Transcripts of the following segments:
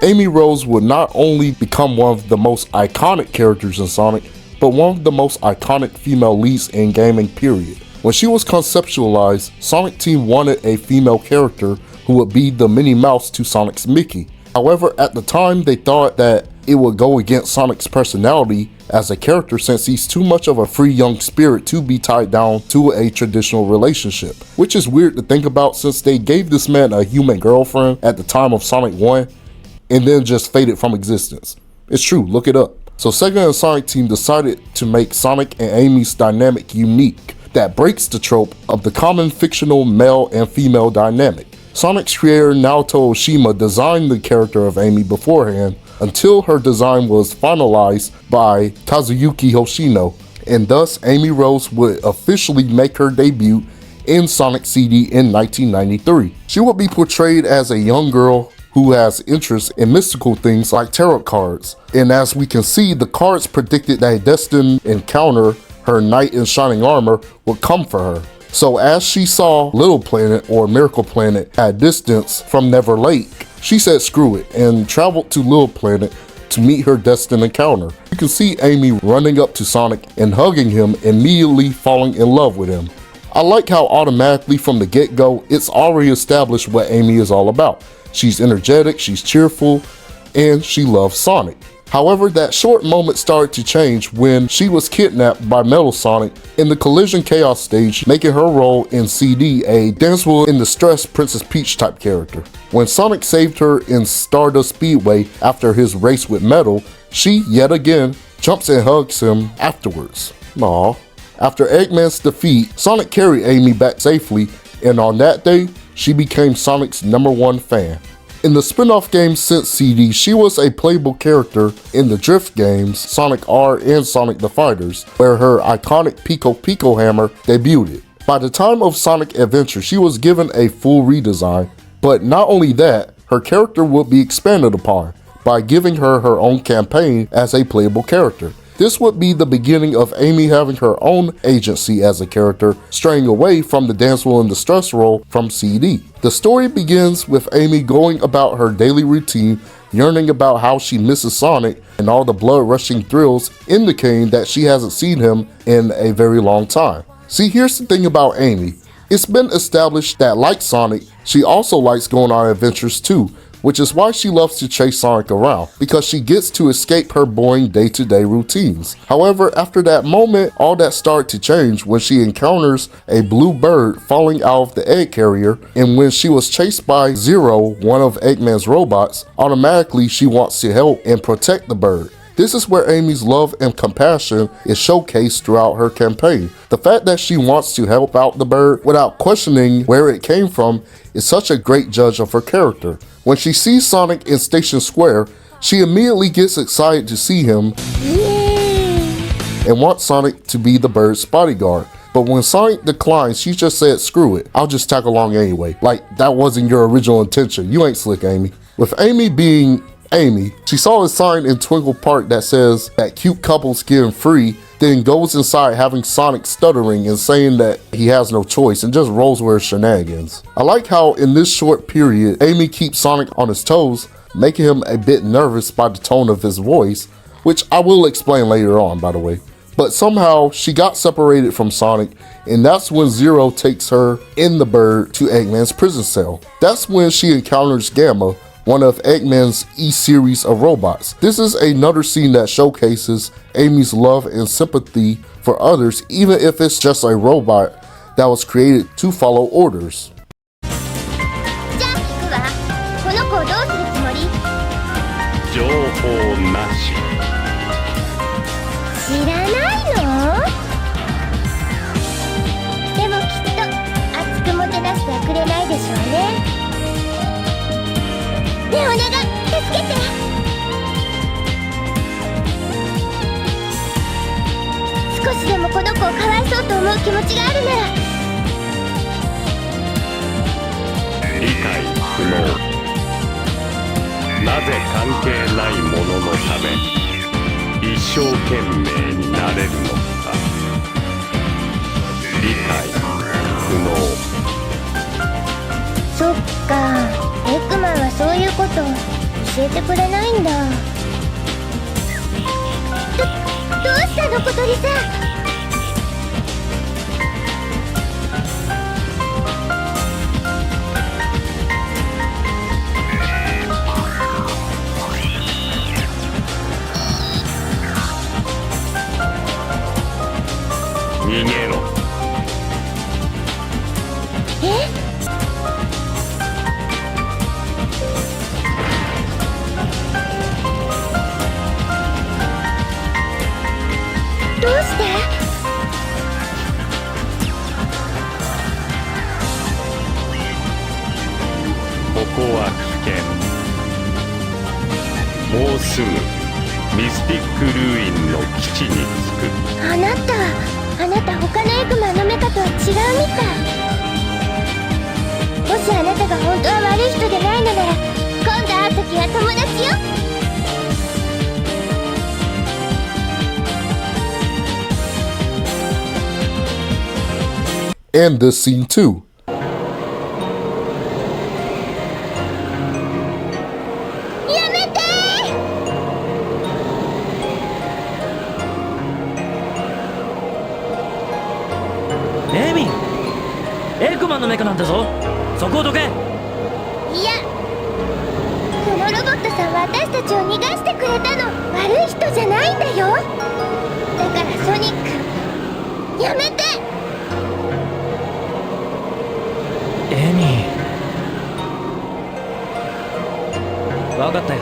Amy Rose would not only become one of the most iconic characters in Sonic, but one of the most iconic female leads in gaming period. When she was conceptualized, Sonic Team wanted a female character who would be the Minnie Mouse to Sonic's Mickey. However, at the time they thought that it would go against Sonic's personality as a character since he's too much of a free young spirit to be tied down to a traditional relationship. Which is weird to think about since they gave this man a human girlfriend at the time of Sonic 1 and then just faded from existence. It's true, look it up. So Sega and Sonic Team decided to make Sonic and Amy's dynamic unique that breaks the trope of the common fictional male and female dynamic. Sonic's creator Naoto Oshima designed the character of Amy beforehand until her design was finalized by Kazuyuki Hoshino, and thus Amy Rose would officially make her debut in Sonic CD in 1993. She would be portrayed as a young girl who has interest in mystical things like tarot cards, and as we can see, the cards predicted that a destined encounter, her knight in shining armor, would come for her. So as she saw Little Planet, or Miracle Planet, at distance from Never Lake, she said screw it and traveled to Little Planet to meet her destined encounter. You can see Amy running up to Sonic and hugging him, immediately falling in love with him. I like how automatically from the get-go, it's already established what Amy is all about. She's energetic, she's cheerful, and she loves Sonic. However, that short moment started to change when she was kidnapped by Metal Sonic in the Collision Chaos stage, making her role in CD a damsel in distress Princess Peach type character. When Sonic saved her in Stardust Speedway after his race with Metal, she, yet again, jumps and hugs him afterwards. Aww. After Eggman's defeat, Sonic carried Amy back safely, and on that day, she became Sonic's #1 fan. In the spin-off games since CD, she was a playable character in the Drift games, Sonic R and Sonic the Fighters, where her iconic Pico Pico hammer debuted. By the time of Sonic Adventure, she was given a full redesign, but not only that, her character would be expanded upon by giving her her own campaign as a playable character. This would be the beginning of Amy having her own agency as a character, straying away from the damsel in distress role from CD. The story begins with Amy going about her daily routine, yearning about how she misses Sonic and all the blood-rushing thrills, indicating that she hasn't seen him in a very long time. See, here's the thing about Amy. It's been established that, like Sonic, she also likes going on adventures too, which is why she loves to chase Sonic around, because she gets to escape her boring day-to-day routines. However, after that moment, all that started to change when she encounters a blue bird falling out of the egg carrier, and when she was chased by Zero, one of Eggman's robots, automatically she wants to help and protect the bird. This is where Amy's love and compassion is showcased throughout her campaign. The fact that she wants to help out the bird without questioning where it came from is such a great judge of her character. When she sees Sonic in Station Square, she immediately gets excited to see him and wants Sonic to be the bird's bodyguard. But when Sonic declines, she just said, screw it, I'll just tag along anyway. Like, that wasn't your original intention. You ain't slick, Amy. With Amy being Amy, she saw a sign in Twinkle Park that says that cute couples getting free, then goes inside having Sonic stuttering and saying that he has no choice and just rolls with her shenanigans. I like how in this short period, Amy keeps Sonic on his toes, making him a bit nervous by the tone of his voice, which I will explain later on, by the way. But somehow she got separated from Sonic, and that's when Zero takes her in the bird to Eggman's prison cell. That's when she encounters Gamma, one of Eggman's E-series of robots. This is another scene that showcases Amy's love and sympathy for others, even if it's just a robot that was created to follow orders. ねえお願い助けて少しでもこの子をかわいそうと思う気持ちがあるなら理解不能なぜ関係ないもののため一生懸命になれるのか理解不能そっかエッグマンはそういうこと教えてくれないんだ。どうしたの小鳥さん。逃げろ。どうして？ここは危険。もうすぐミスティックルーインの基地に着く。あなた他のエグマンのメカとは違うみたい。もしあなたが本当は悪い人でないのなら、今度会う時は友達よ。And this scene too. やめてエミ、エグマンのメカなんだぞ。そこをどけ。いや、このロボットさん私たちを逃がしてくれたの。悪い人じゃないんだよ。だからソニック、やめて。エミ、わかったよ。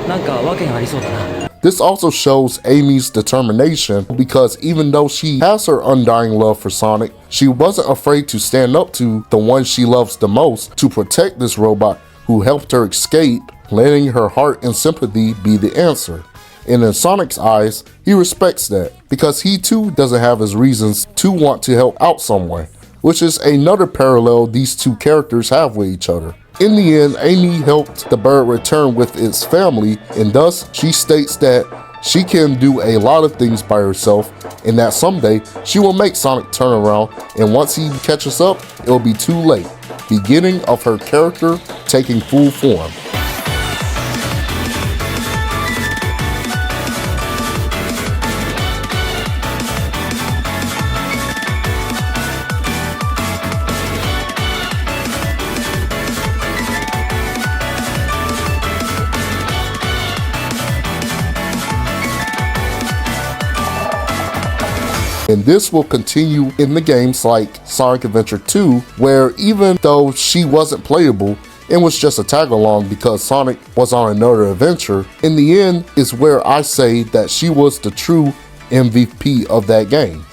なんか訳がありそうだな。This also shows Amy's determination because even though she has her undying love for Sonic, she wasn't afraid to stand up to the one she loves the most to protect this robot who helped her escape, letting her heart and sympathy be the answer. And in Sonic's eyes, he respects that because he too doesn't have his reasons to want to help out someone, which is another parallel these two characters have with each other. In the end, Amy helped the bird return with its family, and thus she states that she can do a lot of things by herself, and that someday she will make Sonic turn around, and once he catches up, it'll be too late. Beginning of her character taking full form. And this will continue in the games like Sonic Adventure 2, where even though she wasn't playable and was just a tag-along because Sonic was on another adventure, in the end is where I say that she was the true MVP of that game.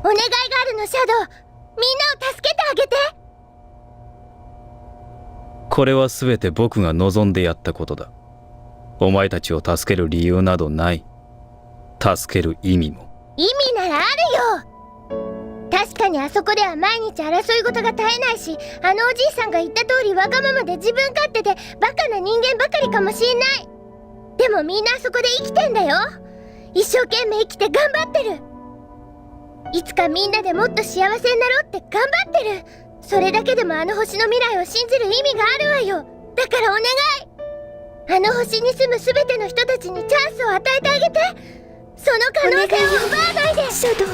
お願いがあるの、シャドウ。みんなを助けてあげて。これは全て僕が望んでやったことだ。お前たちを助ける理由などない。助ける意味も。意味ならあるよ。確かにあそこでは毎日争い事が絶えないし、あのおじいさんが言った通りわがままで自分勝手でバカな人間ばかりかもしれない。でもみんなあそこで生きてんだよ。一生懸命生きて頑張ってる。いつかみんなでもっと幸せになろうって頑張ってる。それだけでもあの星の未来を信じる意味があるわよ。だからお願い。あの星に住むすべての人たちにチャンスを与えてあげて。その可能性を奪わないで。シャドウ、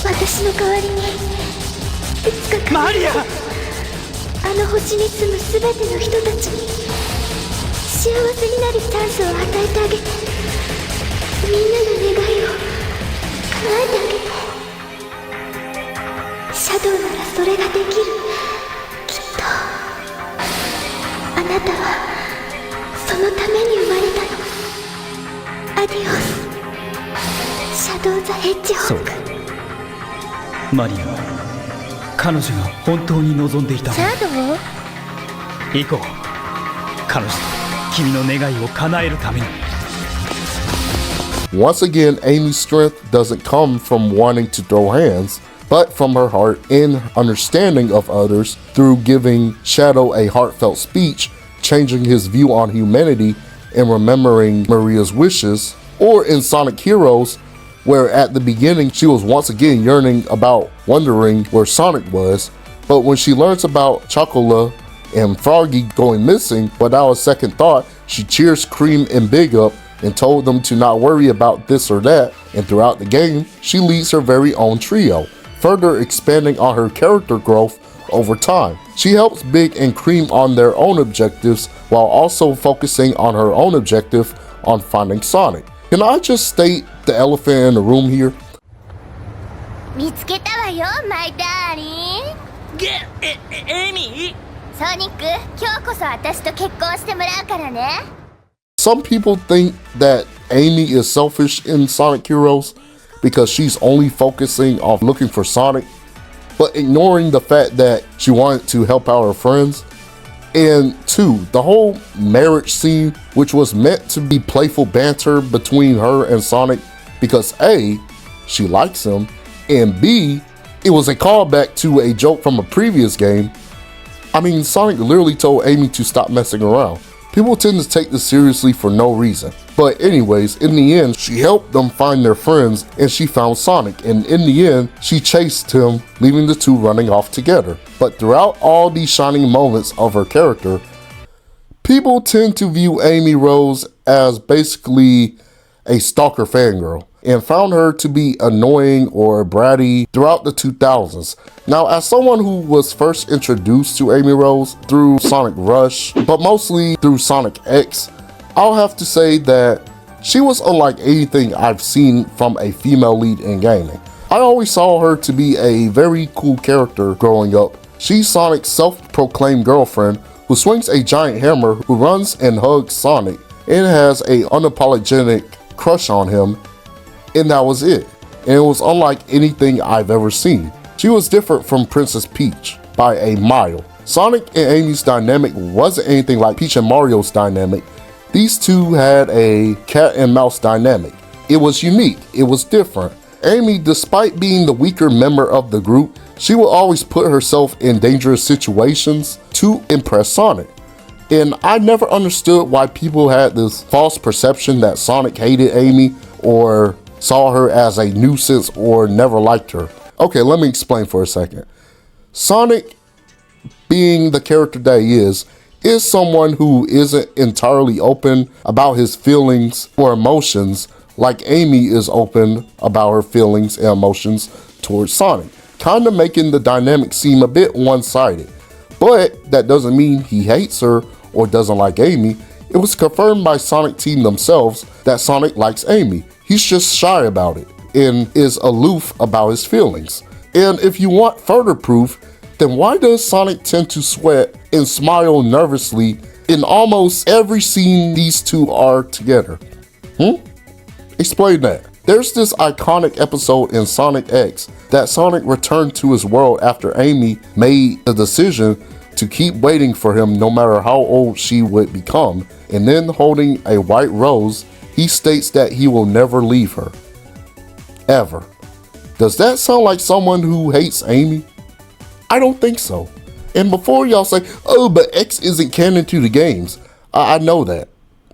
私の代わりにいつかマリア、あの星に住むすべての人たちに幸せになるチャンスを与えてあげて、みんなの願いを叶えてあげて。シャドウならそれができる。きっとあなたはそのために生まれたの。アディオス、シャドウ・ザ・ヘッジホーク。そうだ。マリアは彼女が本当に望んでいたもシャドウ？行こう。彼女と君の願いを叶えるために。Once again, Amy's strength doesn't come from wanting to throw hands, but from her heart and understanding of others through giving Shadow a heartfelt speech, changing his view on humanity, and remembering Maria's wishes, or in Sonic Heroes, where at the beginning she was once again yearning about wondering where Sonic was, But when she learns about Chocola and Froggy going missing without a second thought, she cheers Cream and Big up and told them to not worry about this or that, and throughout the game, she leads her very own trio, further expanding on her character growth over time. She helps Big and Cream on their own objectives while also focusing on her own objective on finding Sonic. Can I just state the elephant in the room here? 見つけたわよ、マイダーリン。エイミー。ソニック、今日こそ私と結婚してもらうからね。Some people think that Amy is selfish in Sonic Heroes because she's only focusing on looking for Sonic, but ignoring the fact that she wanted to help out her friends. And two, the whole marriage scene, which was meant to be playful banter between her and Sonic because A, she likes him, and B, it was a callback to a joke from a previous game. I mean, Sonic literally told Amy to stop messing around. People tend to take this seriously for no reason. But anyways, in the end, she helped them find their friends and she found Sonic. And in the end, she chased him, leaving the two running off together. But throughout all these shining moments of her character, people tend to view Amy Rose as basically a stalker fangirl and found her to be annoying or bratty throughout the 2000s. Now, as someone who was first introduced to Amy Rose through Sonic Rush, but mostly through Sonic X, I'll have to say that she was unlike anything I've seen from a female lead in gaming. I always saw her to be a very cool character growing up. She's Sonic's self-proclaimed girlfriend who swings a giant hammer, who runs and hugs Sonic, and has a unapologetic crush on him, and that was it. And it was unlike anything I've ever seen. She was different from Princess Peach by a mile. Sonic and Amy's dynamic wasn't anything like Peach and Mario's dynamic. These two had a cat and mouse dynamic. It was unique, it was different. Amy, despite being the weaker member of the group, she would always put herself in dangerous situations to impress Sonic. And I never understood why people had this false perception that Sonic hated Amy or saw her as a nuisance or never liked her. Okay, let me explain for a second. Sonic, being the character that he is someone who isn't entirely open about his feelings or emotions like Amy is open about her feelings and emotions towards Sonic, kind of making the dynamic seem a bit one-sided. But that doesn't mean he hates her or doesn't like Amy. It was confirmed by Sonic Team themselves that Sonic likes Amy. He's just shy about it and is aloof about his feelings. And if you want further proof, then why does Sonic tend to sweat and smile nervously in almost every scene these two are together? Explain that. There's this iconic episode in Sonic X that Sonic returned to his world after Amy made the decision to keep waiting for him no matter how old she would become, and then holding a white rose, he states that he will never leave her. Ever. Does that sound like someone who hates Amy? I don't think so. And before y'all say, oh, but X isn't canon to the games, I know that.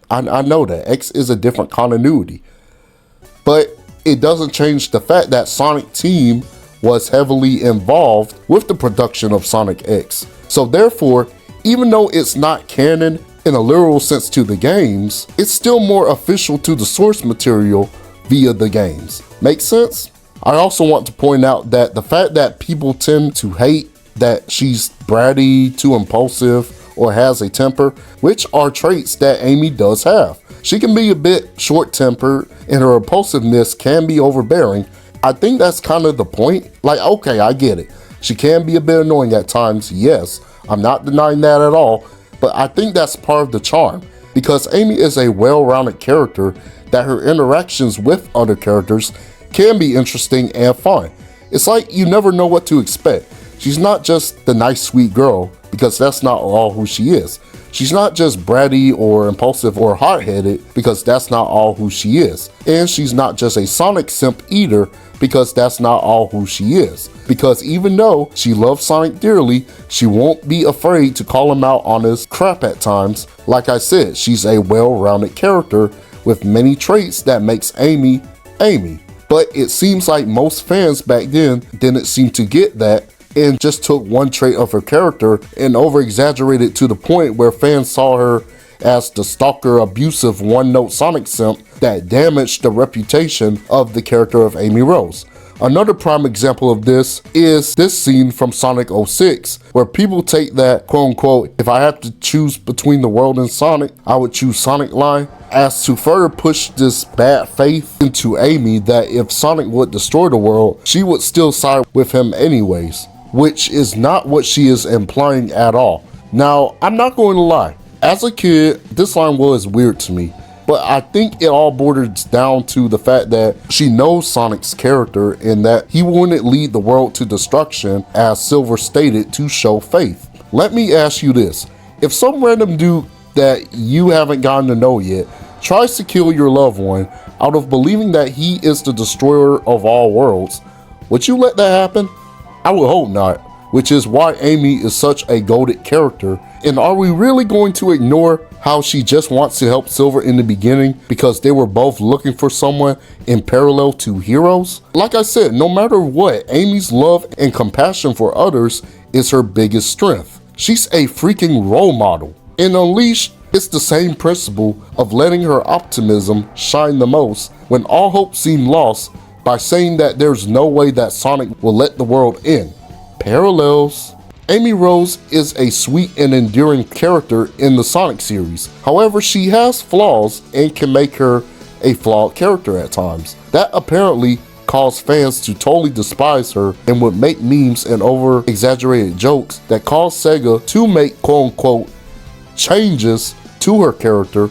I know that. X is a different continuity. But it doesn't change the fact that Sonic Team was heavily involved with the production of Sonic X. So therefore, even though it's not canon in a literal sense to the games, it's still more official to the source material via the games. Make sense? I also want to point out that the fact that people tend to hate that she's bratty, too impulsive, or has a temper, which are traits that Amy does have. She can be a bit short-tempered and her impulsiveness can be overbearing. I think that's kind of the point. Like, okay, I get it. She can be a bit annoying at times, yes. I'm not denying that at all, but I think that's part of the charm because Amy is a well-rounded character that her interactions with other characters can be interesting and fun. It's like you never know what to expect. She's not just the nice, sweet girl, because that's not all who she is. She's not just bratty or impulsive or hot-headed, because that's not all who she is. And she's not just a Sonic simp either, because that's not all who she is. Because even though she loves Sonic dearly, she won't be afraid to call him out on his crap at times. Like I said, she's a well-rounded character with many traits that makes Amy, Amy. But it seems like most fans back then didn't seem to get that and just took one trait of her character and over-exaggerated to the point where fans saw her as the stalker, abusive, one-note Sonic simp that damaged the reputation of the character of Amy Rose. Another prime example of this is this scene from Sonic 06, where people take that quote-unquote, if I have to choose between the world and Sonic, I would choose Sonic line, as to further push this bad faith into Amy that if Sonic would destroy the world, she would still side with him anyways, which is not what she is implying at all. Now, I'm not going to lie, as a kid, this line was weird to me. But I think it all borders down to the fact that she knows Sonic's character and that he wouldn't lead the world to destruction, as Silver stated, to show faith. Let me ask you this. If some random dude that you haven't gotten to know yet tries to kill your loved one out of believing that he is the destroyer of all worlds, would you let that happen? I would hope not, which is why Amy is such a goated character. And are we really going to ignore how she just wants to help Silver in the beginning because they were both looking for someone in parallel to heroes? Like I said, no matter what, Amy's love and compassion for others is her biggest strength. She's a freaking role model. In Unleashed, it's the same principle of letting her optimism shine the most when all hope seemed lost by saying that there's no way that Sonic will let the world end. Parallels. Amy Rose is a sweet and endearing character in the Sonic series. However, she has flaws and can make her a flawed character at times. That apparently caused fans to totally despise her and would make memes and over-exaggerated jokes that caused Sega to make quote-unquote changes to her character.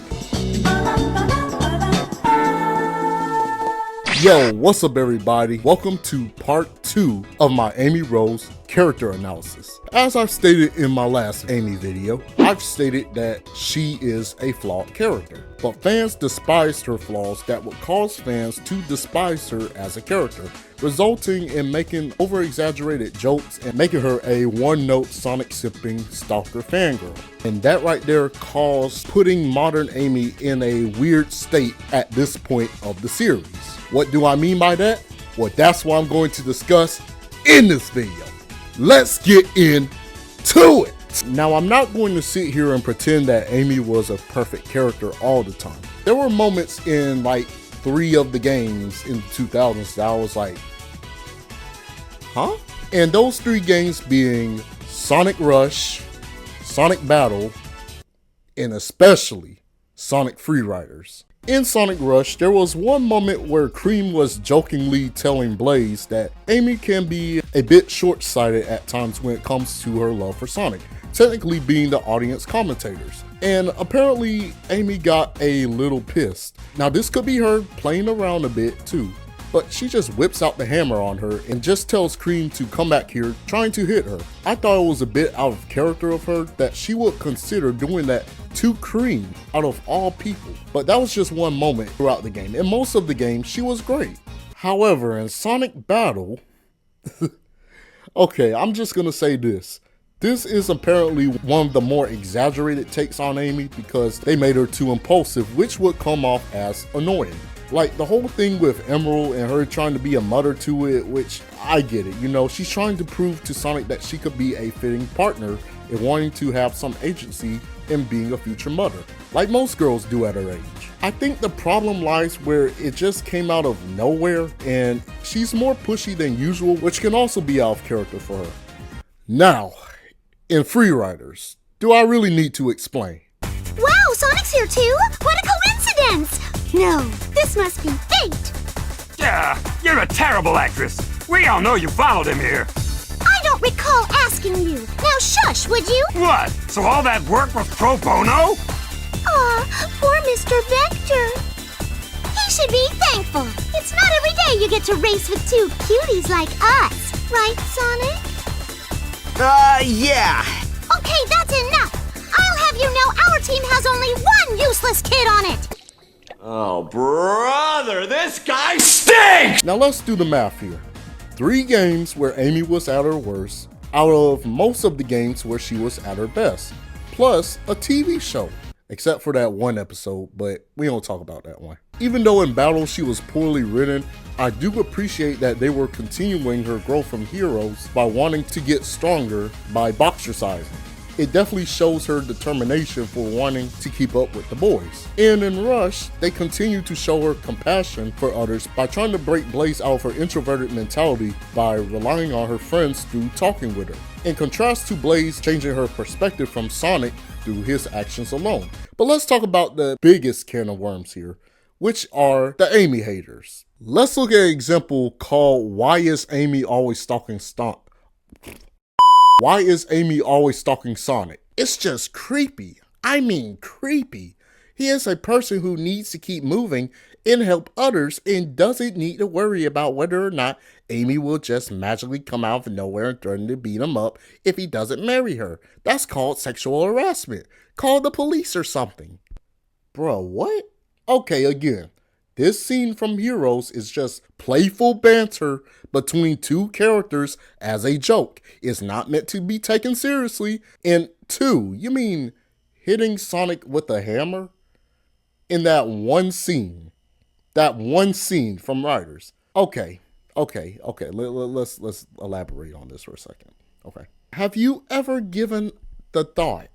Yo, what's up everybody? Welcome to part 2 of my Amy Rose character analysis. As I've stated in my last Amy video, I've stated that she is a flawed character, but fans despised her flaws that would cause fans to despise her as a character, resulting in making over-exaggerated jokes and making her a one-note Sonic sipping stalker fangirl. And that right there caused putting modern Amy in a weird state at this point of the series. What do I mean by that? Well, that's what I'm going to discuss in this video. Let's get into it. Now, I'm not going to sit here and pretend that Amy was a perfect character all the time. There were moments in like 3 of the games in the 2000s that I was like, huh? And those 3 games being Sonic Rush, Sonic Battle, and especially Sonic Freeriders. In Sonic Rush, there was one moment where Cream was jokingly telling Blaze that Amy can be a bit short-sighted at times when it comes to her love for Sonic, technically being the audience commentators. And apparently, Amy got a little pissed. Now, this could be her playing around a bit too, but she just whips out the hammer on her and just tells Cream to come back here, trying to hit her. I thought it was a bit out of character of her that she would consider doing that to Cream out of all people. But that was just one moment throughout the game. In most of the game, she was great. However, in Sonic Battle, okay, I'm just gonna say this. This is apparently one of the more exaggerated takes on Amy because they made her too impulsive, which would come off as annoying. Like the whole thing with Emerald and her trying to be a mother to it, which I get it, you know, she's trying to prove to Sonic that she could be a fitting partner and wanting to have some agency in being a future mother, like most girls do at her age. I think the problem lies where it just came out of nowhere and she's more pushy than usual, which can also be out of character for her. Now, in Freeriders, do I really need to explain? Wow, Sonic's here too? What a coincidence! No, this must be fate. Yeah, you're a terrible actress. We all know you followed him here. I don't recall asking you. Now shush, would you? What? So all that work was pro bono? Aw, poor Mr. Vector. He should be thankful. It's not every day you get to race with 2 cuties like us. Right, Sonic? Yeah. Okay, that's enough. I'll have you know our team has only 1 useless kid on it. Oh, brother, this guy stinks! Now let's do the math here. 3 games where Amy was at her worst, out of most of the games where she was at her best, plus a TV show, except for that one episode, but we don't talk about that one. Even though in battle she was poorly written, I do appreciate that they were continuing her growth from Heroes by wanting to get stronger by boxercising. It definitely shows her determination for wanting to keep up with the boys. And in Rush, they continue to show her compassion for others by trying to break Blaze out of her introverted mentality by relying on her friends through talking with her. In contrast to Blaze changing her perspective from Sonic through his actions alone. But let's talk about the biggest can of worms here, which are the Amy haters. Let's look at an example called Why is Amy always stalking Why is Amy always stalking Sonic? It's just creepy. I mean creepy. He is a person who needs to keep moving and help others and doesn't need to worry about whether or not Amy will just magically come out of nowhere and threaten to beat him up if he doesn't marry her. That's called sexual harassment. Call the police or something. Bro, what? Okay, again. This scene from Heroes is just playful banter between two characters as a joke. It's not meant to be taken seriously. And 2, you mean hitting Sonic with a hammer? In that one scene from Riders. Okay. Let's elaborate on this for a second. Okay. Have you ever given the thought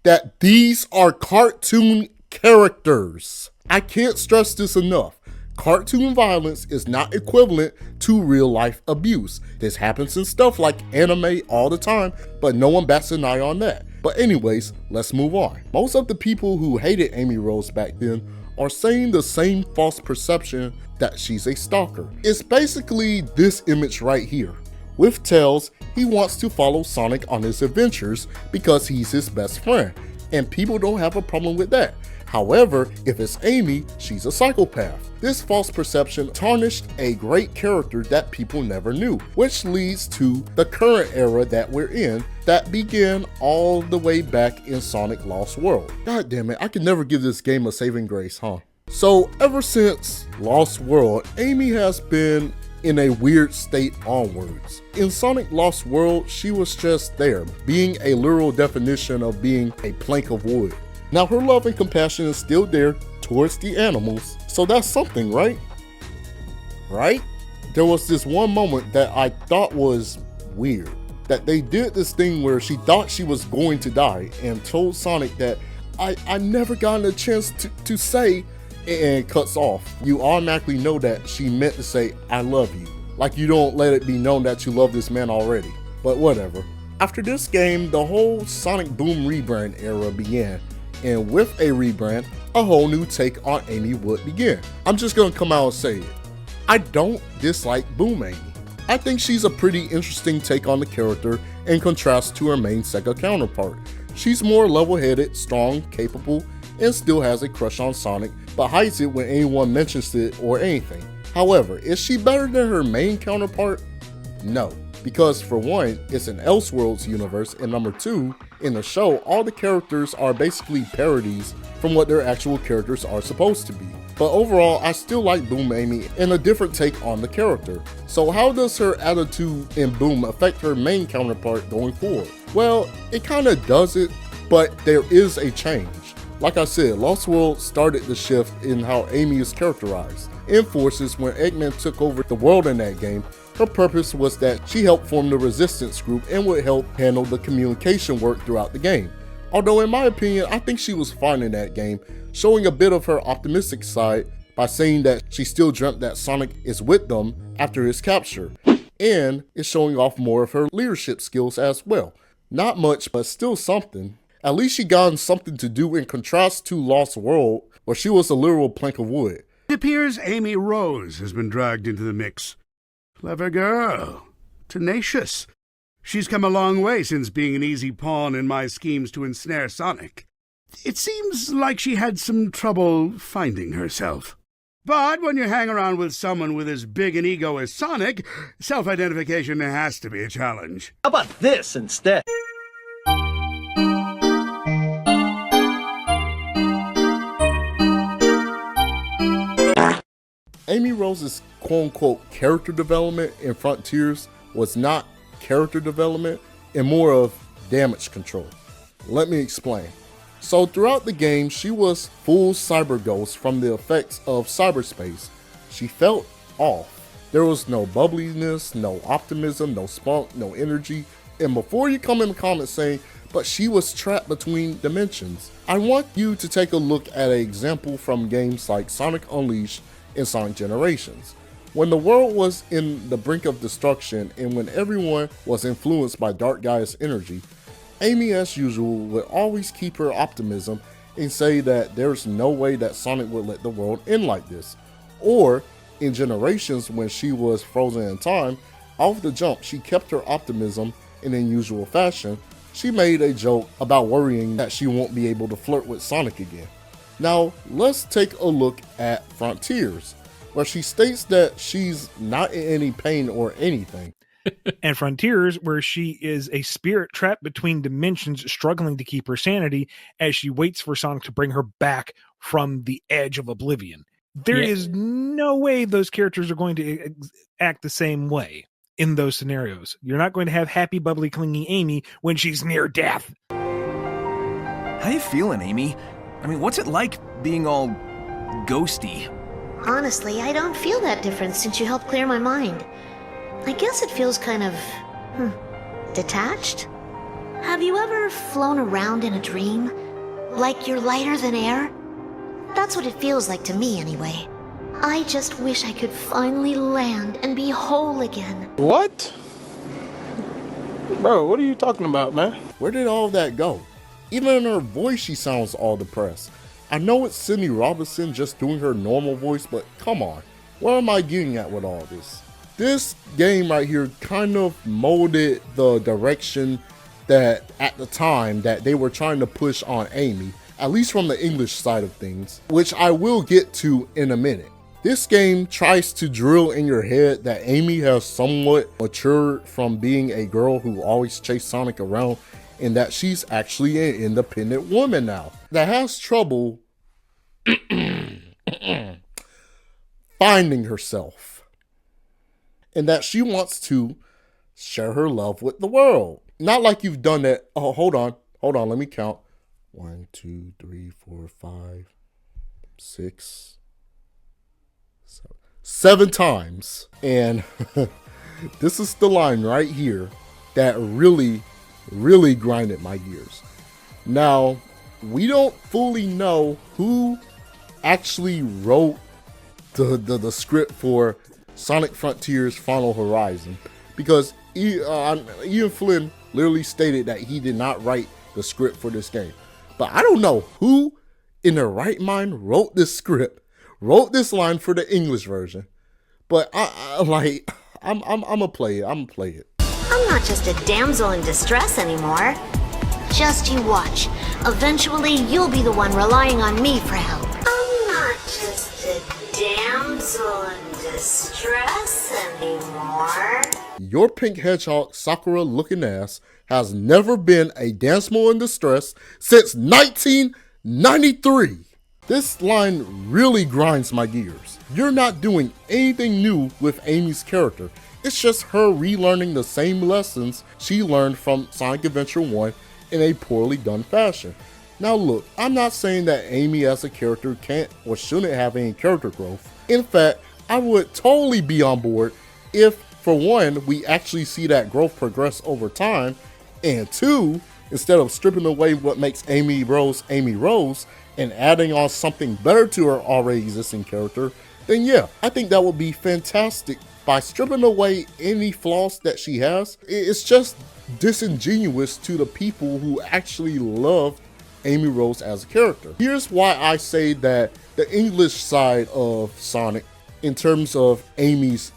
that these are cartoon characters? I can't stress this enough. Cartoon violence is not equivalent to real life abuse. This happens in stuff like anime all the time, but no one bats an eye on that. But anyways, let's move on. Most of the people who hated Amy Rose back then are saying the same false perception that she's a stalker. It's basically this image right here. With Tails, he wants to follow Sonic on his adventures because he's his best friend, and people don't have a problem with that. However, if it's Amy, she's a psychopath. This false perception tarnished a great character that people never knew, which leads to the current era that we're in that began all the way back in Sonic Lost World. God damn it, I can never give this game a saving grace, huh? So ever since Lost World, Amy has been in a weird state onwards. In Sonic Lost World, she was just there, being a literal definition of being a plank of wood. Now her love and compassion is still there towards the animals, so that's something, right? Right? There was this one moment that I thought was weird, that they did this thing where she thought she was going to die and told Sonic that I never gotten a chance to say, and cuts off. You automatically know that she meant to say, I love you. Like you don't let it be known that you love this man already, but whatever. After this game, the whole Sonic Boom rebrand era began. And with a rebrand, a whole new take on Amy would begin. I'm just gonna come out and say it. I don't dislike Boom Amy. I think she's a pretty interesting take on the character in contrast to her main Sega counterpart. She's more level-headed, strong, capable, and still has a crush on Sonic, but hides it when anyone mentions it or anything. However, is she better than her main counterpart? No. Because for one, it's an Elseworlds universe, and number 2, in the show, all the characters are basically parodies from what their actual characters are supposed to be. But overall, I still like Boom Amy and a different take on the character. So how does her attitude in Boom affect her main counterpart going forward? Well, it kinda does it, but there is a change. Like I said, Lost World started the shift in how Amy is characterized. In Forces, when Eggman took over the world in that game, her purpose was that she helped form the resistance group and would help handle the communication work throughout the game. Although in my opinion, I think she was fine in that game, showing a bit of her optimistic side by saying that she still dreamt that Sonic is with them after his capture, and is showing off more of her leadership skills as well. Not much, but still something. At least she gotten something to do in contrast to Lost World, where she was a literal plank of wood. It appears Amy Rose has been dragged into the mix. Clever girl. Tenacious. She's come a long way since being an easy pawn in my schemes to ensnare Sonic. It seems like she had some trouble finding herself. But when you hang around with someone with as big an ego as Sonic, self-identification has to be a challenge. How about this instead? Amy Rose's quote-unquote character development in Frontiers was not character development and more of damage control. Let me explain. So throughout the game, she was full cyber ghost from the effects of cyberspace. She felt off. There was no bubbliness, no optimism, no spunk, no energy. And before you come in the comments saying, but she was trapped between dimensions, I want you to take a look at an example from games like Sonic Unleashed and Sonic Generations. When the world was in the brink of destruction and when everyone was influenced by Dark Gaia's energy, Amy, as usual, would always keep her optimism and say that there's no way that Sonic would let the world end like this. Or, in Generations, when she was frozen in time, off the jump she kept her optimism, and in usual fashion, she made a joke about worrying that she won't be able to flirt with Sonic again. Now, let's take a look at Frontiers, where she states that she's not in any pain or anything. And Frontiers, where she is a spirit trapped between dimensions, struggling to keep her sanity as she waits for Sonic to bring her back from the edge of oblivion. There is no way those characters are going to act the same way in those scenarios. You're not going to have happy, bubbly, clinging Amy when she's near death. How you feeling, Amy? I mean, what's it like being all ghosty? Honestly, I don't feel that different since you helped clear my mind. I guess it feels kind of, detached? Have you ever flown around in a dream? Like you're lighter than air? That's what it feels like to me, anyway. I just wish I could finally land and be whole again. What? Bro, what are you talking about, man? Where did all that go? Even in her voice, she sounds all depressed. I know it's Cindy Robinson just doing her normal voice, but come on. Where am I getting at with all this? This game right here kind of molded the direction that at the time that they were trying to push on Amy, at least from the English side of things, which I will get to in a minute. This game tries to drill in your head that Amy has somewhat matured from being a girl who always chased Sonic around and that she's actually an independent woman now that has trouble finding herself. And that she wants to share her love with the world. Not like you've done that. Oh, hold on, let me count. 1, 2, 3, 4, 5, 6, 7 times. And this is the line right here that really grinded my gears. Now, we don't fully know who actually wrote the script for Sonic Frontiers Final Horizon, because Ian Flynn literally stated that he did not write the script for this game. But I don't know who in their right mind wrote this script, wrote this line for the English version. But I'm gonna play it. I'm not just a damsel in distress anymore. Just you watch. Eventually, you'll be the one relying on me for help. I'm not just a damsel in distress anymore. Your pink hedgehog Sakura looking ass has never been a damsel in distress since 1993. This line really grinds my gears. You're not doing anything new with Amy's character. It's just her relearning the same lessons she learned from Sonic Adventure 1 in a poorly done fashion. Now look, I'm not saying that Amy as a character can't or shouldn't have any character growth. In fact, I would totally be on board if, for one, we actually see that growth progress over time, and two, instead of stripping away what makes Amy Rose and adding on something better to her already existing character, then yeah, I think that would be fantastic. By stripping away any flaws that she has, it's just disingenuous to the people who actually love Amy Rose as a character. Here's why I say that the English side of Sonic, in terms of Amy's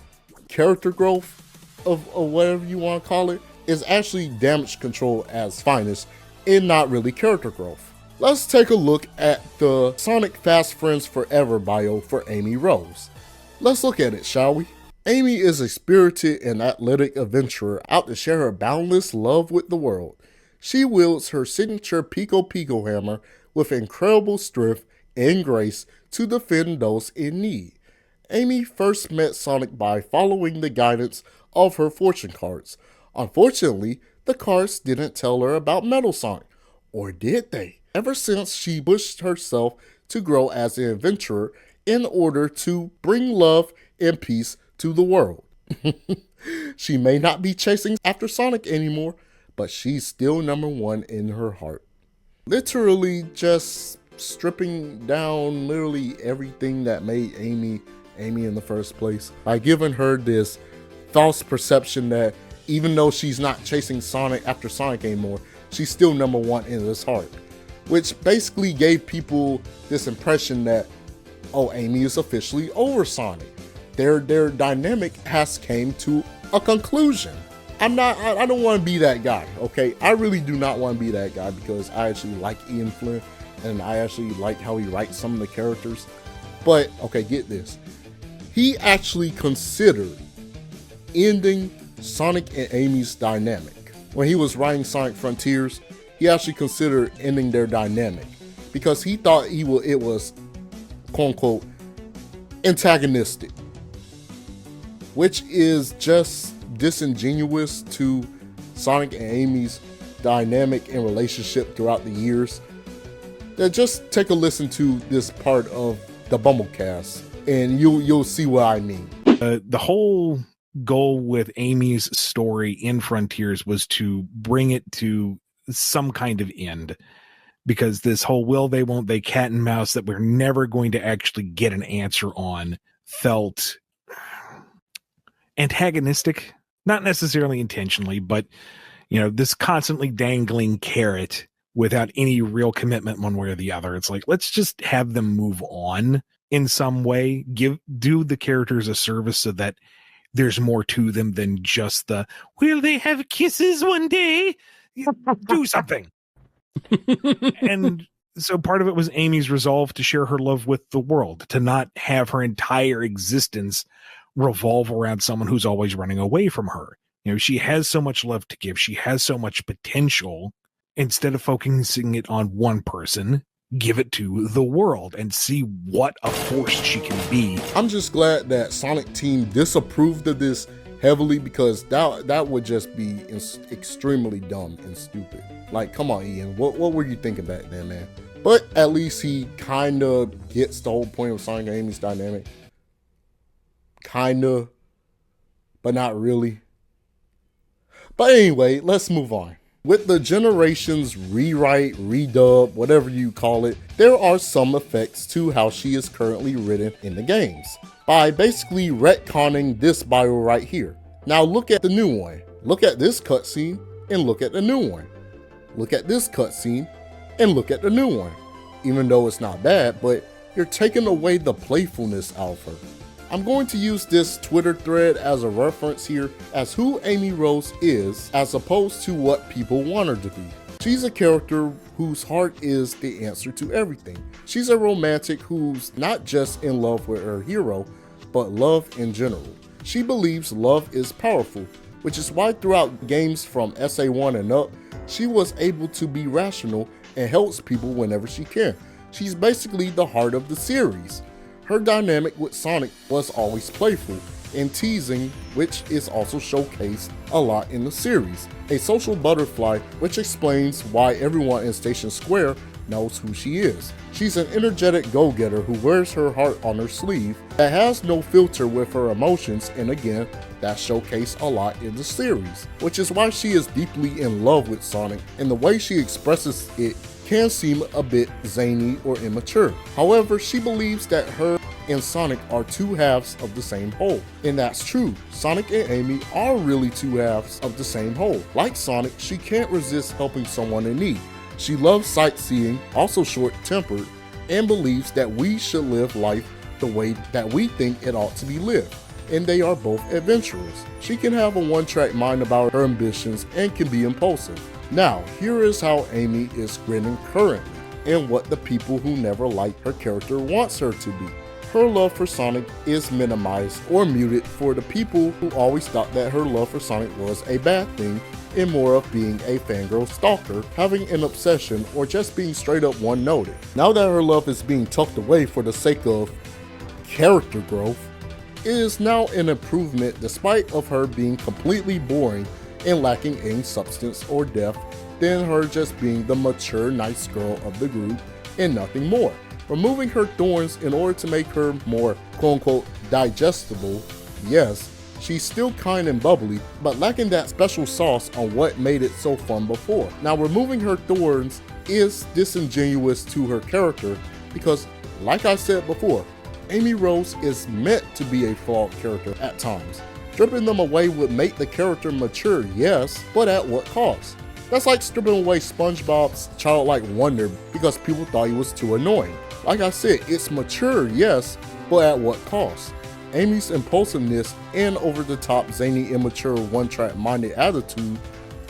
character growth, of whatever you want to call it, is actually damage control as finest and not really character growth. Let's take a look at the Sonic Fast Friends Forever bio for Amy Rose. Let's look at it, shall we? Amy is a spirited and athletic adventurer out to share her boundless love with the world. She wields her signature Pico Pico hammer with incredible strength and grace to defend those in need. Amy first met Sonic by following the guidance of her fortune cards. Unfortunately, the cards didn't tell her about Metal Sonic. Or did they? ever since she pushed herself to grow as an adventurer in order to bring love and peace to the world. She may not be chasing after Sonic anymore, but she's still #1 in her heart. Literally just stripping down literally everything that made Amy in the first place by giving her this false perception that even though she's not chasing Sonic after Sonic anymore, she's still #1 in his heart, which basically gave people this impression that, oh, Amy is officially over Sonic. Their dynamic has came to a conclusion. I don't want to be that guy, okay? I really do not want to be that guy because I actually like Ian Flynn and I actually like how he writes some of the characters. But, okay, get this. He actually considered ending Sonic and Amy's dynamic. When he was writing Sonic Frontiers, he actually considered ending their dynamic because he thought it was, quote unquote, antagonistic, which is just disingenuous to Sonic and Amy's dynamic and relationship throughout the years. Then just take a listen to this part of the Bumblecast and you'll see what I mean. The whole goal with Amy's story in Frontiers was to bring it to some kind of end, because this whole will they won't they cat and mouse that we're never going to actually get an answer on felt antagonistic, not necessarily intentionally, but this constantly dangling carrot without any real commitment one way or the other. It's like, let's just have them move on in some way, do the characters a service so that there's more to them than just the, will they have kisses one day? Do something. And so part of it was Amy's resolve to share her love with the world, to not have her entire existence revolve around someone who's always running away from her. She has so much love to give. She has so much potential. Instead of focusing it on one person, give it to the world and see what a force she can be. I'm just glad that Sonic Team disapproved of this heavily, because that would just be extremely dumb and stupid. Like, come on, Ian, what were you thinking back then, man? But at least he kind of gets the whole point of Sonic and Amy's dynamic. Kind of, but not really. But anyway, let's move on. With the Generations rewrite, redub, whatever you call it, there are some effects to how she is currently written in the games, by basically retconning this bio right here. Now look at the new one. Look at this cutscene and look at the new one. Look at this cutscene and look at the new one. Even though it's not bad, but you're taking away the playfulness out of her. I'm going to use this Twitter thread as a reference here as who Amy Rose is, as opposed to what people want her to be. She's a character whose heart is the answer to everything. She's a romantic who's not just in love with her hero, but love in general. She believes love is powerful, which is why throughout games from SA1 and up, she was able to be rational and helps people whenever she can. She's basically the heart of the series. Her dynamic with Sonic was always playful and teasing, which is also showcased a lot in the series. A social butterfly, which explains why everyone in Station Square knows who she is. She's an energetic go-getter who wears her heart on her sleeve, that has no filter with her emotions, and again, that's showcased a lot in the series, which is why she is deeply in love with Sonic, and the way she expresses it can seem a bit zany or immature. However, she believes that her and Sonic are two halves of the same whole. And that's true. Sonic and Amy are really two halves of the same whole. Like Sonic, she can't resist helping someone in need. She loves sightseeing, also short-tempered, and believes that we should live life the way that we think it ought to be lived. And they are both adventurers. She can have a one-track mind about her ambitions and can be impulsive. Now, here is how Amy is written currently, and what the people who never liked her character wants her to be. Her love for Sonic is minimized or muted for the people who always thought that her love for Sonic was a bad thing, and more of being a fangirl stalker, having an obsession, or just being straight up one-noted. Now that her love is being tucked away for the sake of character growth, it is now an improvement despite of her being completely boring and lacking any substance or depth than her just being the mature, nice girl of the group and nothing more. Removing her thorns in order to make her more quote-unquote digestible, yes, she's still kind and bubbly, but lacking that special sauce on what made it so fun before. Now, removing her thorns is disingenuous to her character because, like I said before, Amy Rose is meant to be a flawed character at times. Stripping them away would make the character mature, yes, but at what cost? That's like stripping away SpongeBob's childlike wonder because people thought he was too annoying. Like I said, it's mature, yes, but at what cost? Amy's impulsiveness and over-the-top, zany, immature, one-track minded attitude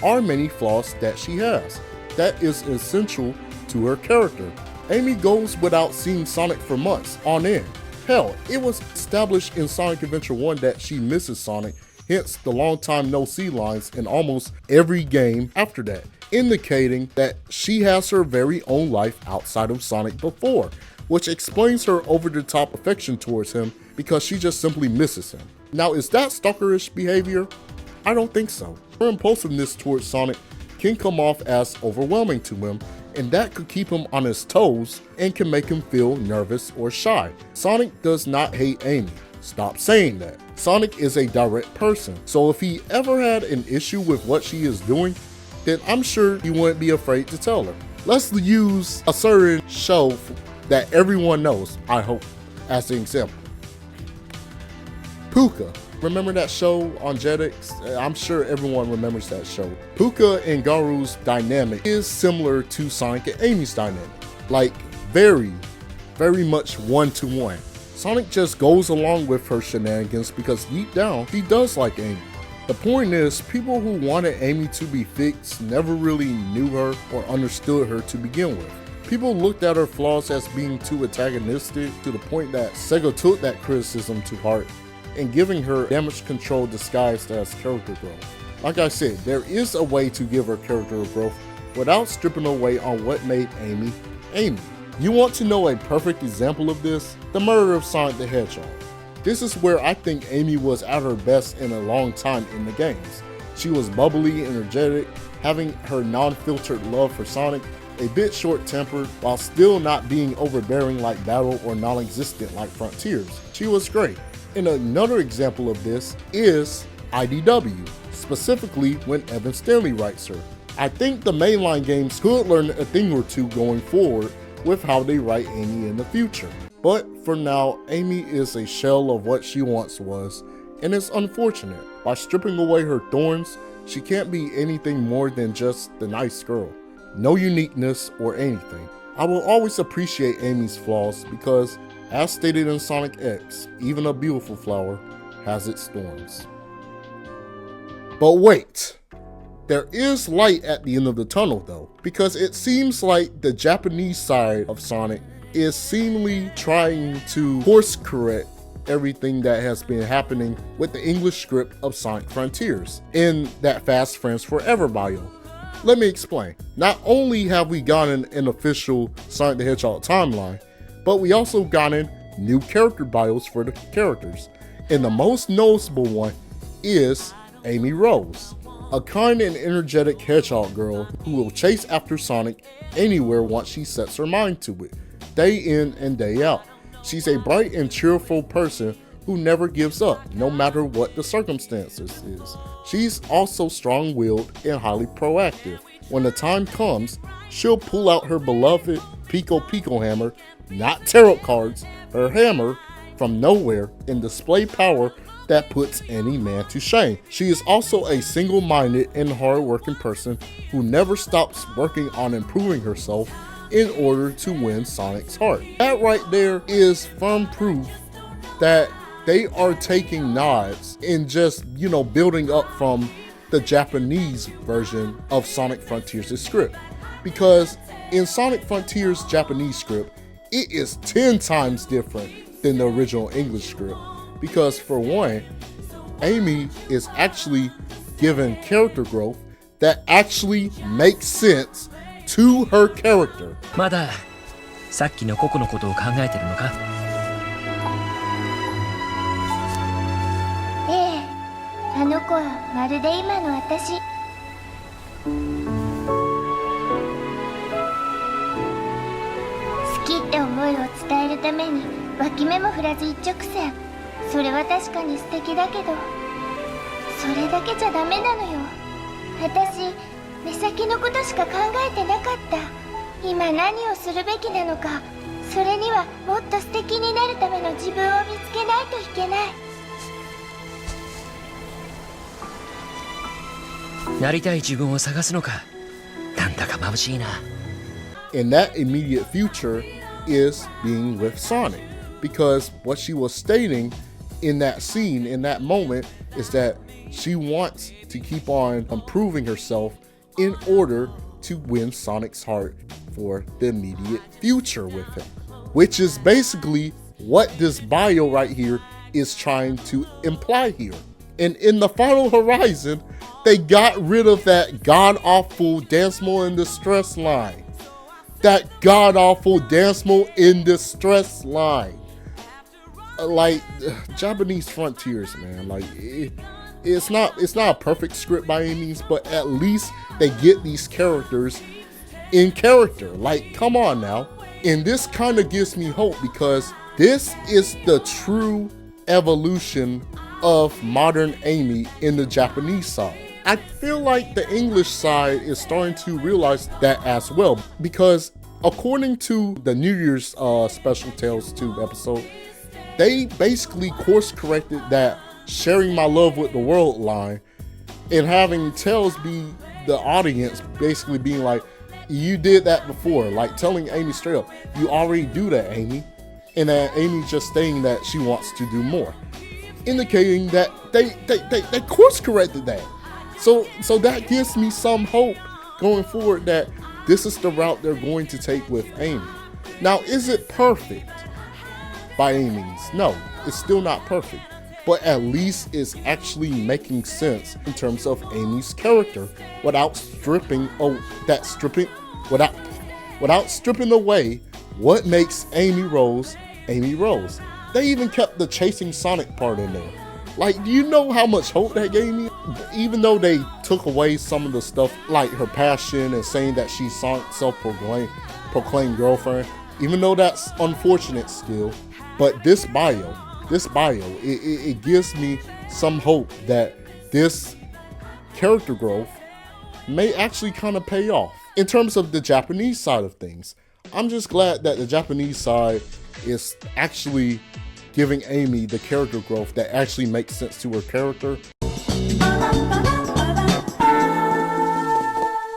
are many flaws that she has. That is essential to her character. Amy goes without seeing Sonic for months on end. Hell, it was established in Sonic Adventure 1 that she misses Sonic, hence the long time no see lines in almost every game after that, indicating that she has her very own life outside of Sonic before, which explains her over-the-top affection towards him because she just simply misses him. Now, is that stalkerish behavior? I don't think so. Her impulsiveness towards Sonic can come off as overwhelming to him, and that could keep him on his toes and can make him feel nervous or shy. Sonic does not hate Amy. Stop saying that. Sonic is a direct person, so if he ever had an issue with what she is doing, then I'm sure he wouldn't be afraid to tell her. Let's use a certain show that everyone knows, I hope, as an example. Puka. Remember that show on Jetix? I'm sure everyone remembers that show. Puka and Garu's dynamic is similar to Sonic and Amy's dynamic. Like, very much one-to-one. Sonic just goes along with her shenanigans because deep down, he does like Amy. The point is, people who wanted Amy to be fixed never really knew her or understood her to begin with. People looked at her flaws as being too antagonistic to the point that Sega took that criticism to heart and giving her damage control disguised as character growth. Like I said, there is a way to give her character growth without stripping away on what made Amy, Amy. You want to know a perfect example of this? The murder of Sonic the Hedgehog. This is where I think Amy was at her best in a long time in the games. She was bubbly, energetic, having her non-filtered love for Sonic, a bit short-tempered, while still not being overbearing like Battle or non-existent like Frontiers. She was great. And another example of this is IDW, specifically when Evan Stanley writes her. I think the mainline games could learn a thing or two going forward with how they write Amy in the future. But for now, Amy is a shell of what she once was, and it's unfortunate. By stripping away her thorns, she can't be anything more than just the nice girl. No uniqueness or anything. I will always appreciate Amy's flaws because, as stated in Sonic X, even a beautiful flower has its thorns. But wait, there is light at the end of the tunnel though, because it seems like the Japanese side of Sonic is seemingly trying to course correct everything that has been happening with the English script of Sonic Frontiers in that Fast Friends Forever bio. Let me explain. Not only have we gotten an official Sonic the Hedgehog timeline, but we also gotten new character bios for the characters. And the most noticeable one is Amy Rose, a kind and energetic hedgehog girl who will chase after Sonic anywhere once she sets her mind to it, day in and day out. She's a bright and cheerful person who never gives up, no matter what the circumstances is. She's also strong-willed and highly proactive. When the time comes, she'll pull out her beloved Pico Pico hammer, not tarot cards, her hammer, from nowhere and display power that puts any man to shame. She is also a single-minded and hard-working person who never stops working on improving herself in order to win Sonic's heart. That right there is firm proof that they are taking nods and just, building up from the Japanese version of Sonic Frontiers' script. Because in Sonic Frontiers' Japanese script, it is 10 times different than the original English script. Because for one, Amy is actually given character growth that actually makes sense to her character. まださっきのココのことを考えてるのか? ええ、あの子はまるで今の私。娘に脇目も振らず一直線。それは確かに素敵だけど、それだけじゃダメなのよ。私、目先のことしか考えてなかった。今何をするべきなのか、それにはもっと素敵になるための自分を見つけないといけない。なりたい自分を探すのか。なんだか眩しいな。And that immediate future is being with Sonic, because what she was stating in that scene, in that moment, is that she wants to keep on improving herself in order to win Sonic's heart for the immediate future with him, which is basically what this bio right here is trying to imply here. And in the final horizon, they got rid of that god-awful Damsel in Distress line. That god-awful Damsel in Distress line. Like, Japanese frontiers, man. Like, it's not a perfect script by any means, but at least they get these characters in character. Like, come on now. And this kind of gives me hope, because this is the true evolution of modern Amy in the Japanese side. I feel like the English side is starting to realize that as well, because according to the New Year's Special Tales 2 episode, they basically course corrected that sharing my love with the world line and having Tails be the audience basically being like, you did that before, like telling Amy straight up, you already do that, Amy. And then Amy just saying that she wants to do more, indicating that they course corrected that. So that gives me some hope going forward that this is the route they're going to take with Amy. Now, is it perfect? By any means, no, it's still not perfect, but at least it's actually making sense in terms of Amy's character without stripping away what makes Amy Rose Amy Rose. They even kept the chasing Sonic part in there. Like, do you know how much hope that gave me? Even though they took away some of the stuff like her passion and saying that she's Sonic's self-proclaimed girlfriend, even though that's unfortunate still, but this bio, it gives me some hope that this character growth may actually kind of pay off. In terms of the Japanese side of things, I'm just glad that the Japanese side is actually giving Amy the character growth that actually makes sense to her character.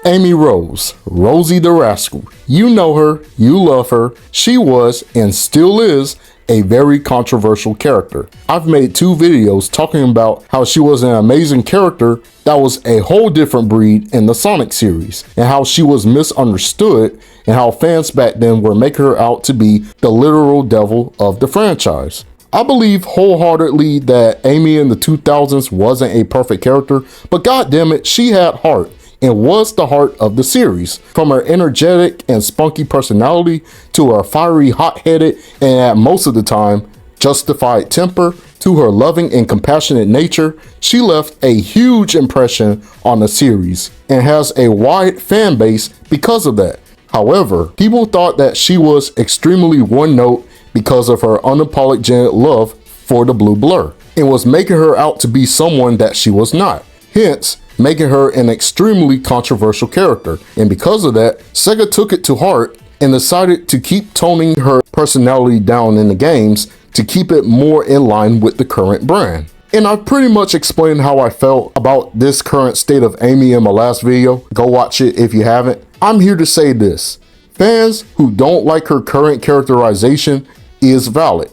Amy Rose, Rosie the Rascal. You know her, you love her. She was, and still is, a very controversial character. I've made 2 videos talking about how she was an amazing character that was a whole different breed in the Sonic series, and how she was misunderstood, and how fans back then were making her out to be the literal devil of the franchise. I believe wholeheartedly that Amy in the 2000s wasn't a perfect character, but goddammit, she had heart and was the heart of the series. From her energetic and spunky personality to her fiery, hot-headed, and at most of the time, justified temper, to her loving and compassionate nature, she left a huge impression on the series and has a wide fan base because of that. However, people thought that she was extremely one-note because of her unapologetic love for the blue blur, and was making her out to be someone that she was not. Hence, making her an extremely controversial character. And because of that, Sega took it to heart and decided to keep toning her personality down in the games to keep it more in line with the current brand. And I've pretty much explained how I felt about this current state of Amy in my last video. Go watch it if you haven't. I'm here to say this. Fans who don't like her current characterization is valid.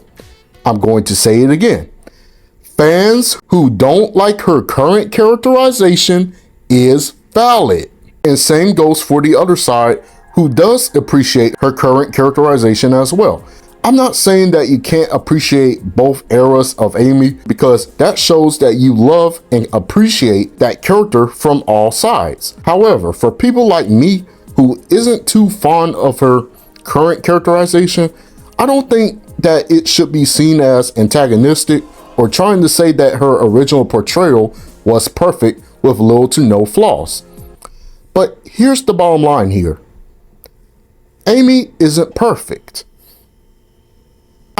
I'm going to say it again. Fans who don't like her current characterization is valid. And same goes for the other side, who does appreciate her current characterization as well. I'm not saying that you can't appreciate both eras of Amy, because that shows that you love and appreciate that character from all sides. However, for people like me who isn't too fond of her current characterization, I don't think that it should be seen as antagonistic or trying to say that her original portrayal was perfect with little to no flaws. But here's the bottom line here. Amy isn't perfect.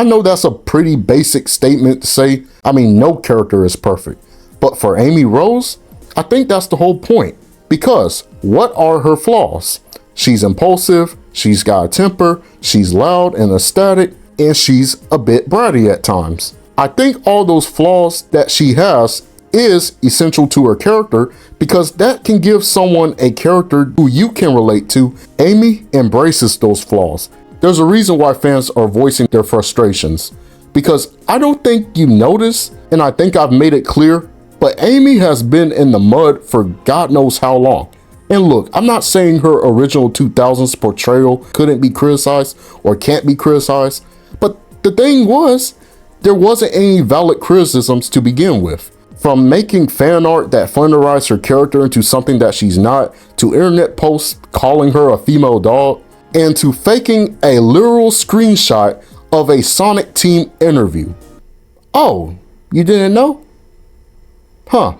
I know that's a pretty basic statement to say. I mean, no character is perfect. But for Amy Rose, I think that's the whole point. Because what are her flaws? She's impulsive, she's got a temper, she's loud and ecstatic, and she's a bit bratty at times. I think all those flaws that she has is essential to her character because that can give someone a character who you can relate to. Amy embraces those flaws. There's a reason why fans are voicing their frustrations, because I don't think you notice, and I think I've made it clear, but Amy has been in the mud for God knows how long. And look, I'm not saying her original 2000s portrayal couldn't be criticized or can't be criticized, but the thing was, there wasn't any valid criticisms to begin with. From making fan art that flanderized her character into something that she's not, to internet posts calling her a female dog, and to faking a literal screenshot of a Sonic Team interview. Oh, you didn't know? Huh.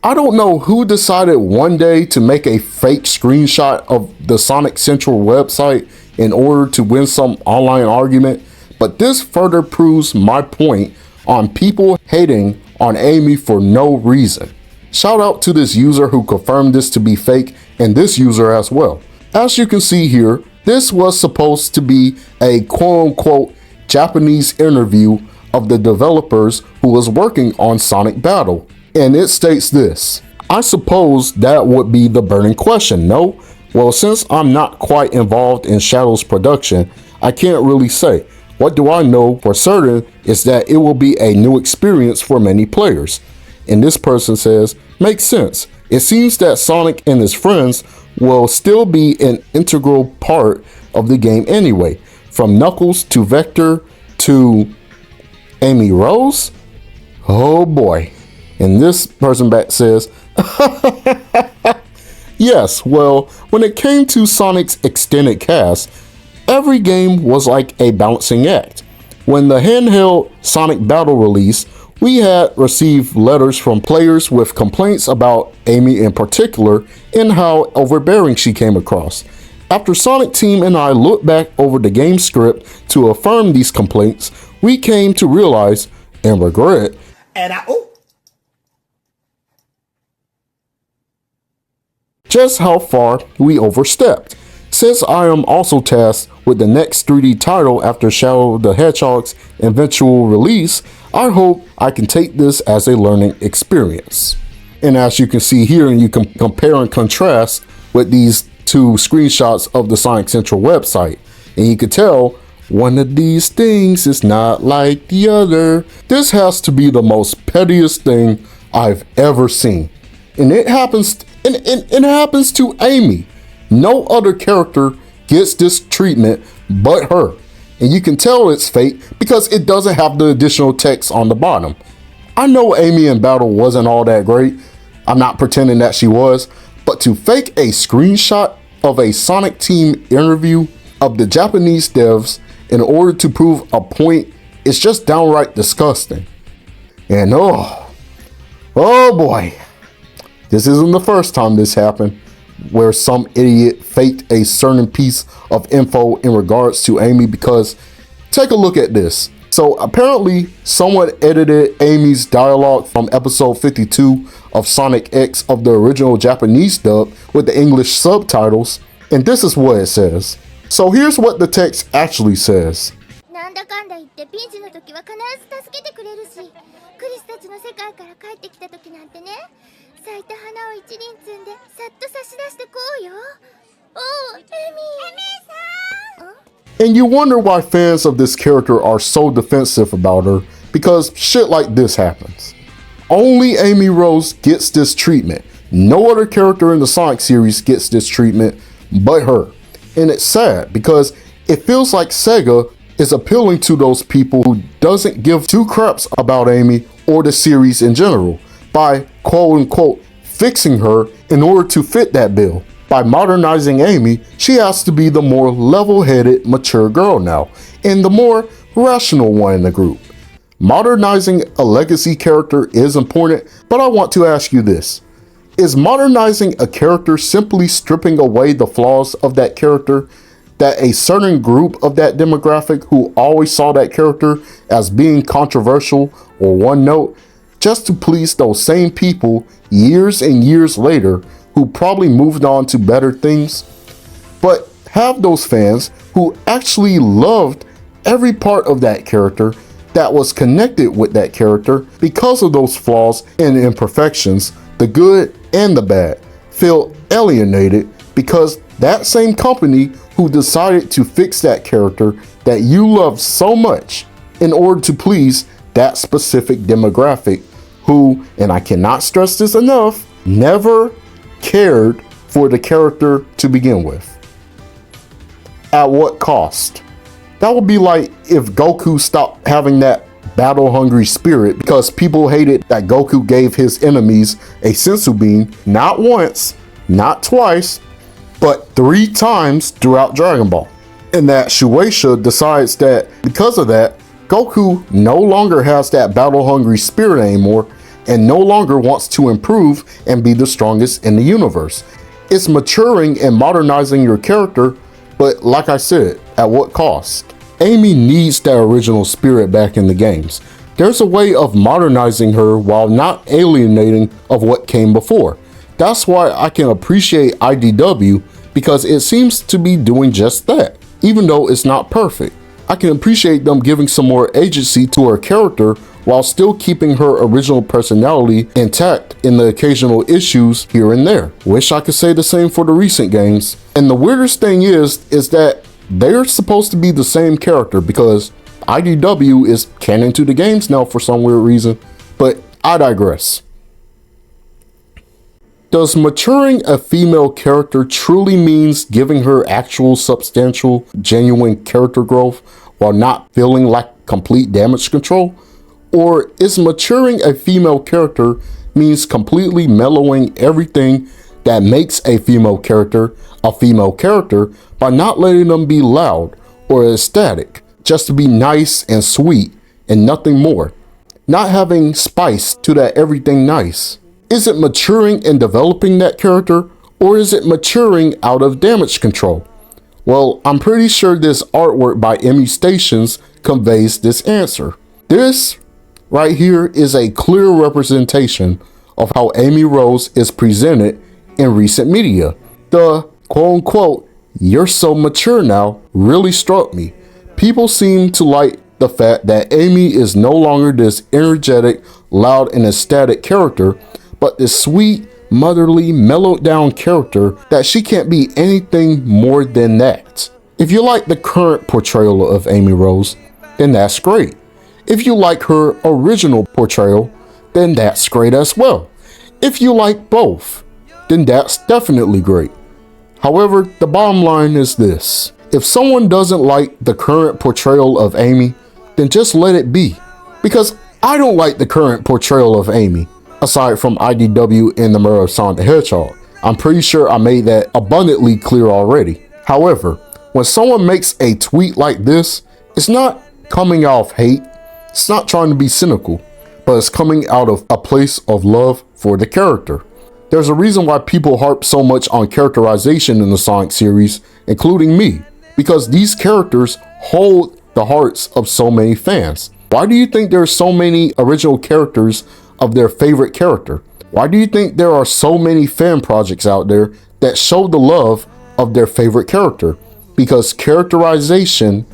I don't know who decided one day to make a fake screenshot of the Sonic Central website in order to win some online argument, but this further proves my point on people hating on Amy for no reason. Shout out to this user who confirmed this to be fake, and this user as well. As you can see here, this was supposed to be a quote-unquote Japanese interview of the developers who was working on Sonic Battle. And it states this. I suppose that would be the burning question, no? Well, since I'm not quite involved in Shadow's production, I can't really say. What do I know for certain is that it will be a new experience for many players. And this person says, makes sense. It seems that Sonic and his friends will still be an integral part of the game anyway. From Knuckles to Vector to Amy Rose? Oh boy. And this person back says, yes, well, when it came to Sonic's extended cast, every game was like a balancing act. When the handheld Sonic Battle released, we had received letters from players with complaints about Amy in particular and how overbearing she came across. After Sonic Team and I looked back over the game script to affirm these complaints, we came to realize and regret just how far we overstepped. Since I am also tasked with the next 3D title after Shadow the Hedgehog's eventual release, I hope I can take this as a learning experience. And as you can see here, and you can compare and contrast with these two screenshots of the Sonic Central website, and you can tell one of these things is not like the other. This has to be the most pettiest thing I've ever seen. And it happens to Amy. No other character gets this treatment but her. And you can tell it's fake because it doesn't have the additional text on the bottom. I know Amy in battle wasn't all that great. I'm not pretending that she was. But to fake a screenshot of a Sonic Team interview of the Japanese devs in order to prove a point is just downright disgusting. And oh boy. This isn't the first time this happened, where some idiot faked a certain piece of info in regards to Amy, because take a look at this. So apparently someone edited Amy's dialogue from episode 52 of Sonic X of the original Japanese dub with the English subtitles, and this is what it says. So here's what the text actually says. なんだかんだ言ってピンチの時は必ず助けてくれるし、クリスたちの世界から帰ってきた時なんてね、咲いた花を一輪摘んでさっと差し出してこうよ。おう、エミさん。And you wonder why fans of this character are so defensive about her, because shit like this happens. Only Amy Rose gets this treatment. No other character in the Sonic series gets this treatment but her. And it's sad because it feels like Sega is appealing to those people who doesn't give two craps about Amy or the series in general by quote-unquote fixing her in order to fit that bill. By modernizing Amy, she has to be the more level-headed, mature girl now, and the more rational one in the group. Modernizing a legacy character is important, but I want to ask you this. Is modernizing a character simply stripping away the flaws of that character? that a certain group of that demographic who always saw that character as being controversial or one note, just to please those same people years and years later who probably moved on to better things, but have those fans who actually loved every part of that character that was connected with that character because of those flaws and imperfections, the good and the bad, feel alienated because that same company who decided to fix that character that you love so much in order to please that specific demographic who, and I cannot stress this enough, never cared for the character to begin with. At what cost? That would be like if Goku stopped having that battle-hungry spirit because people hated that Goku gave his enemies a senzu bean not once, not twice, but 3 times throughout Dragon Ball. And that Shueisha decides that because of that, Goku no longer has that battle-hungry spirit anymore and no longer wants to improve and be the strongest in the universe. It's maturing and modernizing your character, but like I said, at what cost? Amy needs that original spirit back in the games. There's a way of modernizing her while not alienating of what came before. That's why I can appreciate IDW, because it seems to be doing just that. Even though it's not perfect, I can appreciate them giving some more agency to her character while still keeping her original personality intact in the occasional issues here and there. Wish I could say the same for the recent games. And the weirdest thing is that they're supposed to be the same character because IDW is canon to the games now for some weird reason, but I digress. Does maturing a female character truly means giving her actual substantial, genuine character growth while not feeling like complete damage control? Or is maturing a female character means completely mellowing everything that makes a female character by not letting them be loud or ecstatic, just to be nice and sweet and nothing more, not having spice to that everything nice? Is it maturing and developing that character, or is it maturing out of damage control? Well, I'm pretty sure this artwork by Emmy Stations conveys this answer. This right here is a clear representation of how Amy Rose is presented in recent media. The quote-unquote, "you're so mature now," really struck me. People seem to like the fact that Amy is no longer this energetic, loud, and ecstatic character, but this sweet, motherly, mellowed down character that she can't be anything more than that. If you like the current portrayal of Amy Rose, then that's great. If you like her original portrayal, then that's great as well. If you like both, then that's definitely great. However, the bottom line is this. If someone doesn't like the current portrayal of Amy, then just let it be. Because I don't like the current portrayal of Amy, aside from IDW and the Murder of Sonic the Hedgehog. I'm pretty sure I made that abundantly clear already. However, when someone makes a tweet like this, it's not coming out of hate, it's not trying to be cynical, but it's coming out of a place of love for the character. There's a reason why people harp so much on characterization in the Sonic series, including me, because these characters hold the hearts of so many fans. Why do you think there are so many original characters of their favorite character? Why do you think there are so many fan projects out there that show the love of their favorite character? Because characterization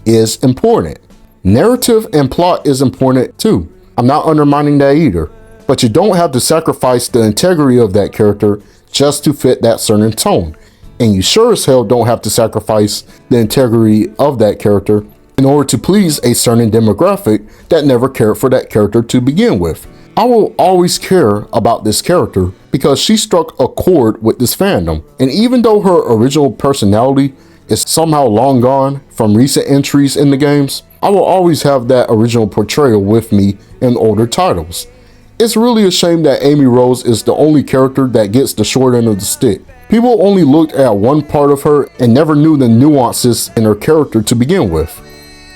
is important. Narrative and plot is important too. I'm not undermining that either. But you don't have to sacrifice the integrity of that character just to fit that certain tone. And you sure as hell don't have to sacrifice the integrity of that character in order to please a certain demographic that never cared for that character to begin with. I will always care about this character because she struck a chord with this fandom. And even though her original personality is somehow long gone from recent entries in the games, I will always have that original portrayal with me in older titles. It's really a shame that Amy Rose is the only character that gets the short end of the stick. People only looked at one part of her and never knew the nuances in her character to begin with.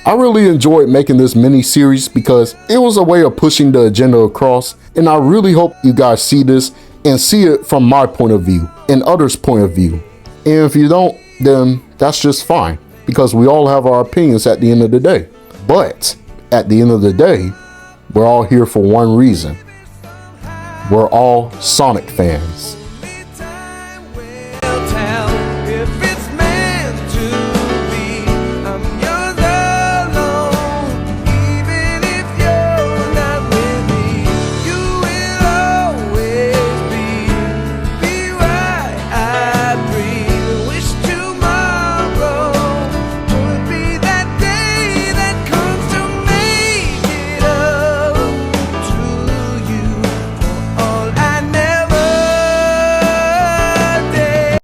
I really enjoyed making this mini-series because it was a way of pushing the agenda across, and I really hope you guys see this and see it from my point of view and others' point of view. And if you don't, then that's just fine, because we all have our opinions at the end of the day. But at the end of the day, we're all here for one reason. We're all Sonic fans.